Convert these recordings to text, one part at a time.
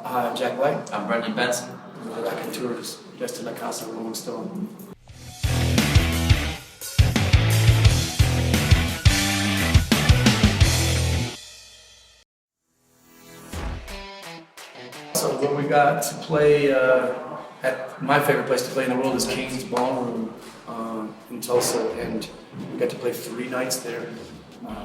Hi, I'm Jack White. I'm Brendan Benson. We're the Raconteurs, Desde, Casa, Rolling Stone. So what we got to play at my favorite place to play in the world is Kane's Ballroom in Tulsa, and we got to play 3 nights there,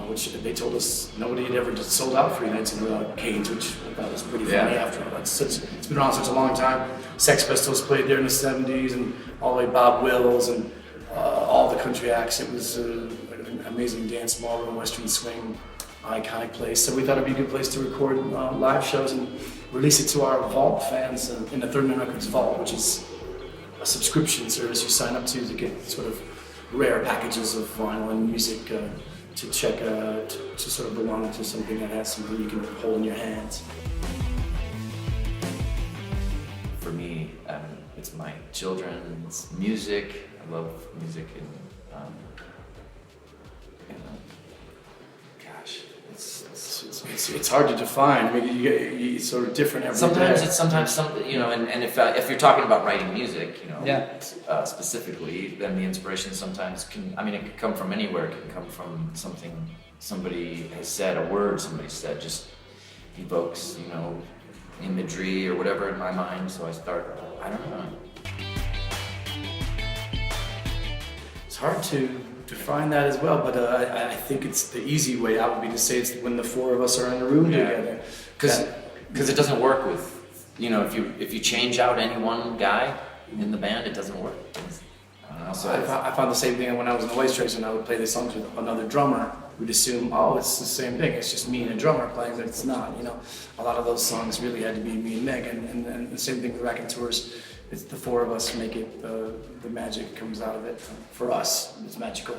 which they told us nobody had ever sold out 3 nights in Kane's, which I thought was pretty funny. After all, it's been around such a long time. Sex Pistols played there in the '70s, and all the way Bob Wills and all the country acts. It was an amazing dance ballroom, Western swing, iconic place. So we thought it'd be a good place to record live shows and release it to our Vault fans in the Third Man Records Vault, which is a subscription service you sign up to get sort of rare packages of vinyl and music to check to sort of belong to something that has something you can hold in your hands. For me, it's my children's music. I love music, and gosh, it's hard to define. I mean, it's sort of different every sometimes day. it's sometimes something, and if you're talking about writing music, specifically, then the inspiration sometimes it can come from anywhere. It can come from something somebody has said, a word somebody said, just evokes, imagery or whatever in my mind. So I start, I don't know. It's hard to define that as well, but I think it's the easy way out would be to say it's when the 4 of us are in a room together. Because it doesn't work with, if you change out any one guy in the band, it doesn't work. I don't know. So I found the same thing when I was in the White Stripes. When I would play the songs with another drummer, we'd assume, it's the same thing. It's just me and a drummer playing, but it's not. A lot of those songs really had to be me and Meg, and the same thing with Raconteurs. It's the 4 of us make it. The magic comes out of it. For us, it's magical,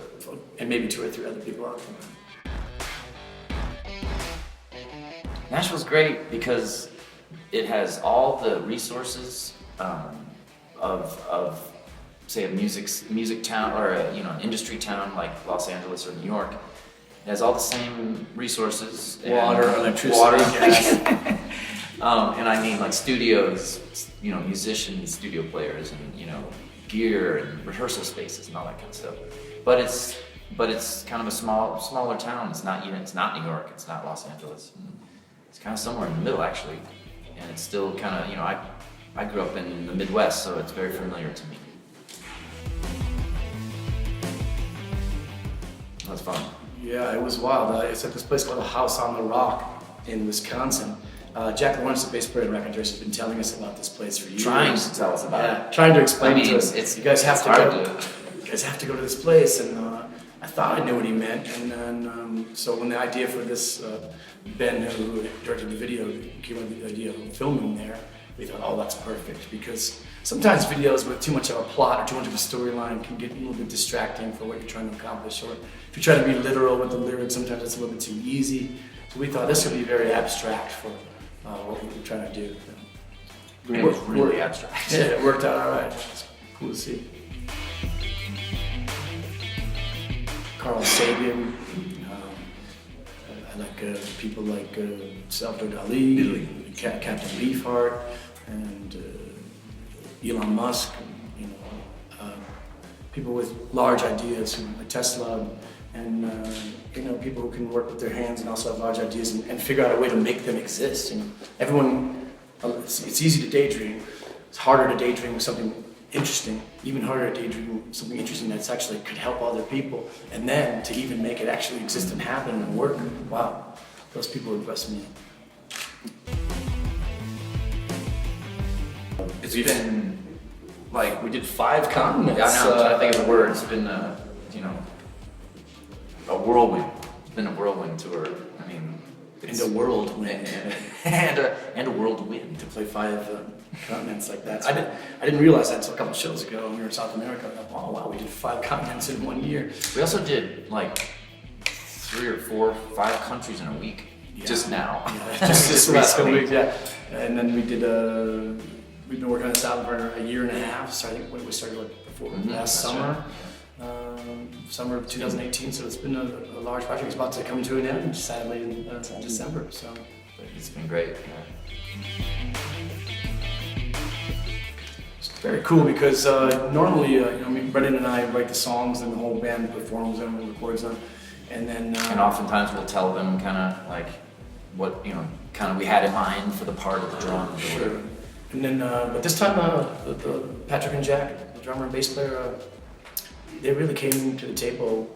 and maybe 2 or 3 other people out there. Nashville's great because it has all the resources of say a music town or an industry town like Los Angeles or New York. It has all the same resources: water, electricity, gas. And I mean, like studios, musicians, studio players, and gear and rehearsal spaces and all that kind of stuff. But it's kind of a smaller town. It's not New York. It's not Los Angeles. It's kind of somewhere in the middle, actually. And it's still kind of, I grew up in the Midwest, so it's very familiar to me. That's fun. Yeah, it was wild. It's at this place called the House on the Rock in Wisconsin. Jack Lawrence, the bass player in Raconteurs, has been telling us about this place for years. Trying to tell us about it. Trying to explain to us. You guys have to go to this place, and I thought I knew what he meant. And then, so when the idea for this, Ben, who directed the video, came up with the idea of filming there, we thought, that's perfect, because sometimes videos with too much of a plot or too much of a storyline can get a little bit distracting for what you're trying to accomplish. Or if you try to be literal with the lyrics, sometimes it's a little bit too easy. So we thought this would be very abstract for what we were trying to do. It was really abstract. Yeah, it worked out all right. It's cool to see. Carl Sagan. I like people like Salvador Dali, Captain Beefheart, and Elon Musk. People with large ideas, like Tesla, and people who can work with their hands and also have large ideas and figure out a way to make them exist. Everyone, it's easy to daydream. It's harder to daydream something interesting, even harder to daydream something interesting that's actually could help other people, and then to even make it actually exist and happen and work. Wow, those people impress me. It's been like we did 5 continents. I know. I'm trying to think of the word. It's been a whirlwind. It's been a whirlwind tour. I mean, and a whirlwind and a whirlwind to play 5 continents like that. I didn't realize that until a couple shows ago when we were in South America. I thought, wow, we did 5 continents in 1 year. We also did like 3 or 4, 5 countries in a week. Yeah. Just now. Yeah, just this last couple weeks, yeah. And then we did. We've been working on this album for a year and a half. So I think we started before last summer. Right. Summer of 2018. So it's been a large project. It's about to come to an end, sadly, in December. So But it's been great. It's very cool because normally, Brendan and I write the songs and the whole band performs them and records them, and then. And oftentimes we'll tell them kind of like what kind of we had in mind for the part of the drums. Sure. And then, but this time, the Patrick and Jack, the drummer and bass player, they really came to the table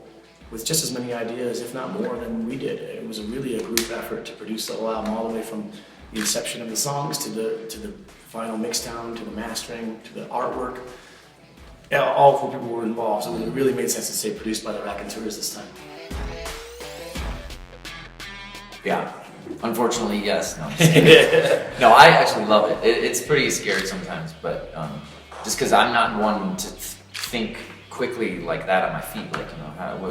with just as many ideas, if not more, than we did. It was really a group effort to produce the whole album, all the way from the inception of the songs to the final mixdown, to the mastering, to the artwork. Yeah, all 4 people were involved, so it really made sense to say produced by the Raconteurs this time. Yeah. Unfortunately, yes. No, I'm just kidding. No, I actually love it. It's pretty scary sometimes, but just because I'm not one to think quickly like that on my feet, like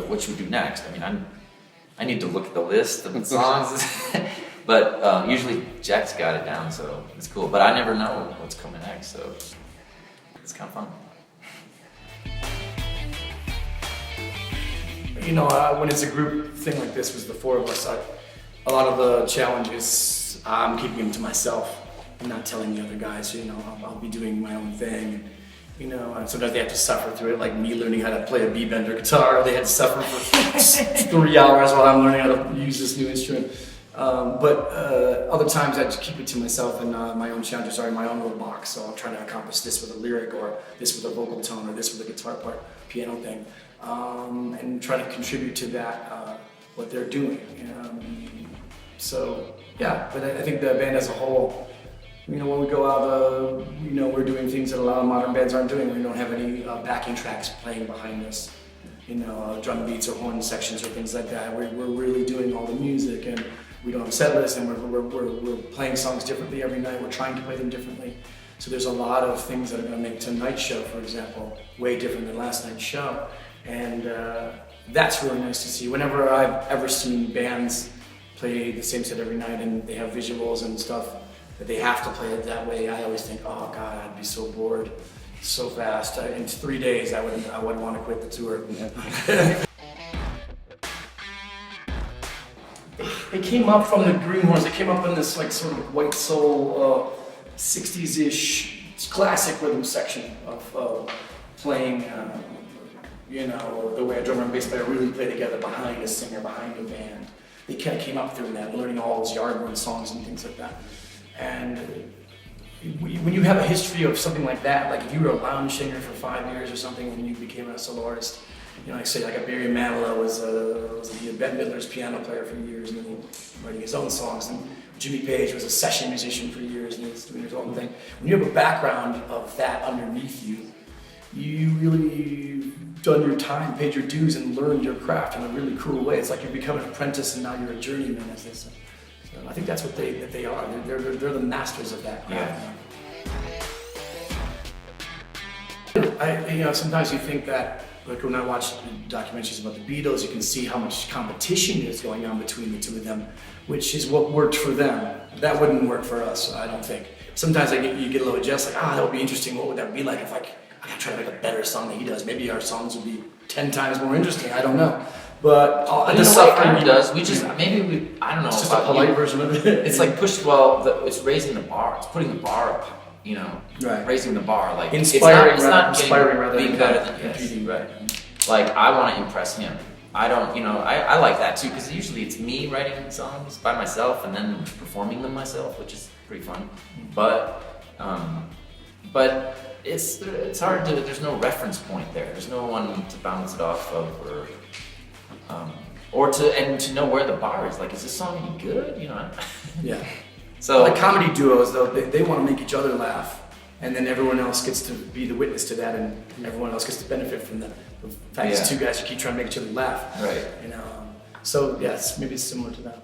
what should we do next? I mean, I need to look at the list of the songs, but usually Jack's got it down, so it's cool. But I never know what's coming next, so it's kind of fun. When it's a group thing like this, was the 4 of us. A lot of the challenges, I'm keeping them to myself. I'm not telling the other guys. I'll be doing my own thing. And sometimes they have to suffer through it, like me learning how to play a B-bender guitar. They had to suffer for 3 hours while I'm learning how to use this new instrument. But other times I just keep it to myself, and my own challenges are in my own little box. So I'm trying to accomplish this with a lyric, or this with a vocal tone, or this with a guitar part, piano thing, and try to contribute to that, what they're doing. So yeah, but I think the band as a whole, when we go out, we're doing things that a lot of modern bands aren't doing. We don't have any backing tracks playing behind us, drum beats or horn sections or things like that. We're really doing all the music, and we don't have set lists, and we're playing songs differently every night. We're trying to play them differently. So there's a lot of things that are going to make tonight's show, for example, way different than last night's show, and that's really nice to see. Whenever I've ever seen bands play the same set every night and they have visuals and stuff that they have to play it that way, I always think, oh God, I'd be so bored so fast. In 3 days, I wouldn't want to quit the tour. They came up from the Greenhorns. They came up in this sort of white soul, 60s-ish classic rhythm section of playing. The way a drummer and bass player really play together behind a singer, behind a band. They kind of came up through that, learning all those Yardbird songs and things like that. And when you have a history of something like that, like if you were a lounge singer for 5 years or something and you became a solo artist, like say like a Barry Manilow was Bette Midler's piano player for years and then writing his own songs. And Jimmy Page was a session musician for years and he's doing his own thing. When you have a background of that underneath you, you really done your time, paid your dues, and learned your craft in a really cool way. It's like you're becoming an apprentice and now you're a journeyman, as they say. So I think that's what they are. They're the masters of that craft. Yeah. Sometimes you think that, like when I watch documentaries about the Beatles, you can see how much competition is going on between the 2 of them, which is what worked for them. That wouldn't work for us, I don't think. Sometimes you get a little jealous, like, that would be interesting. What would that be like if I try to make a better song than he does? Maybe our songs would be 10 times more interesting. I don't know. But the suffering does. I don't know. It's just a polite version of it. It's like it's raising the bar. It's putting the bar up. Right. Raising the bar. Like inspiring rather being than better than competing. Right. Like I want to impress him. I don't. I like that too because usually it's me writing songs by myself and then performing them myself, which is pretty fun. But it's hard to. There's no reference point there. There's no one to bounce it off of, or to know where the bar is. Like, is this song any good? Yeah. So like comedy duos, though, they want to make each other laugh, and then everyone else gets to be the witness to that, and everyone else gets to benefit from the fact it's 2 guys who keep trying to make each other laugh. Right. So yes, maybe it's similar to that.